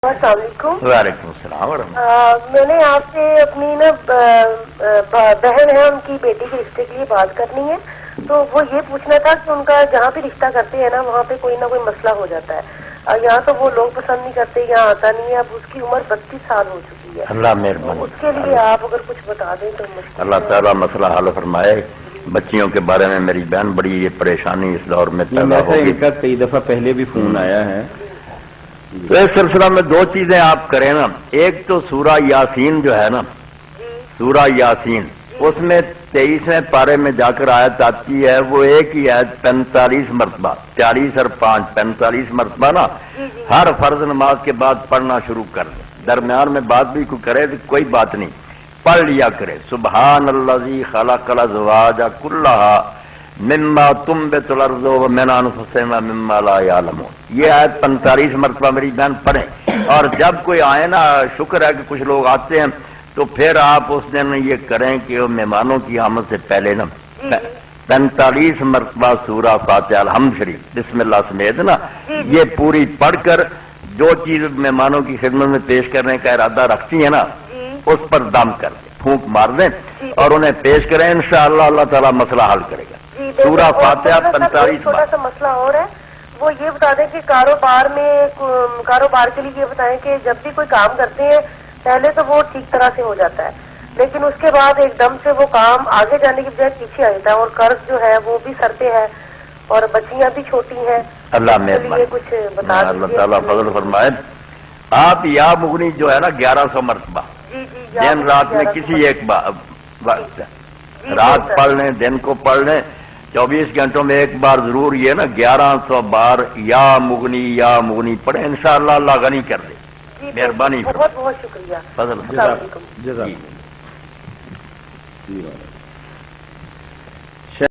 السلام علیکم. وعلیکم السلام. میں نے آپ سے اپنی نا بہن ہے ان کی بیٹی کے رشتے کے لیے بات کرنی ہے. تو وہ یہ پوچھنا تھا کہ ان کا جہاں بھی رشتہ کرتے ہیں نا وہاں پہ کوئی نہ کوئی مسئلہ ہو جاتا ہے. یہاں تو وہ لوگ پسند نہیں کرتے, یہاں آتا نہیں ہے. اب اس کی عمر 32 سال ہو چکی ہے. اللہ مہربانی. اس کے لیے آپ اگر کچھ بتا دیں تو اللہ تعالیٰ مسئلہ حل فرمائے. بچیوں کے بارے میں میری بہن بڑی یہ پریشانی اس دور میں پیدا ہوگی. ان کا کئی دفعہ پہلے بھی فون آیا ہے. تو اس سلسلہ میں دو چیزیں آپ کریں نا. ایک تو سورہ یاسین جو ہے نا, سورہ یاسین, اس میں 23ویں پارے میں جا کر آیت آتی ہے, وہ ایک ہی آیت 45 مرتبہ, 40 اور 5 45 مرتبہ نا ہر فرض نماز کے بعد پڑھنا شروع کر دیں. درمیان میں بات بھی کوئی کرے تو کوئی بات نہیں, پڑھ لیا کرے. سبحان الذی خلق الازواج کلھا مما تنبت الارض ومن انفسہم ومما لا یعلمون. یہ آیت 45 مرتبہ میری بہن پڑھیں. اور جب کوئی آئے نا, شکر ہے کہ کچھ لوگ آتے ہیں, تو پھر آپ اس دن یہ کریں کہ مہمانوں کی آمد سے پہلے نا 45 مرتبہ سورہ فاتحہ الحمد شریف بسم اللہ سمیت نا یہ پوری پڑھ کر جو چیز مہمانوں کی خدمت میں پیش کرنے کا ارادہ رکھتی ہیں نا اس پر دم کر دیں, پھونک مار دیں اور انہیں پیش کریں. انشاءاللہ اللہ تعالیٰ مسئلہ حل کرے گا. سورہ فاتحہ 45 چھوٹا سا مسئلہ اور ہے, وہ یہ بتا دیں کہ کاروبار کے لیے یہ بتائیں کہ جب بھی کوئی کام کرتے ہیں پہلے تو وہ ٹھیک طرح سے ہو جاتا ہے, لیکن اس کے بعد ایک دم سے وہ کام آگے جانے کی بجائے پیچھے آ جاتا ہے, اور قرض جو ہے وہ بھی سر پہ ہے اور بچیاں بھی چھوٹی ہیں. اللہ مہربانی, کچھ بتا دیجیے. اللہ تعالیٰ فضل فرمائے. آپ یا مغنی جو ہے نا 1100 مرتبہ دن رات میں کسی ایک وقت رات پڑھ لیں, دن کو پڑھ لیں, 24 گھنٹوں میں ایک بار ضرور یہ نا 1100 بار یا مغنی پڑھیں. انشاءاللہ اللہ غنی کر دے. مہربانی. بہت بہت شکریہ. فضل. جزاک.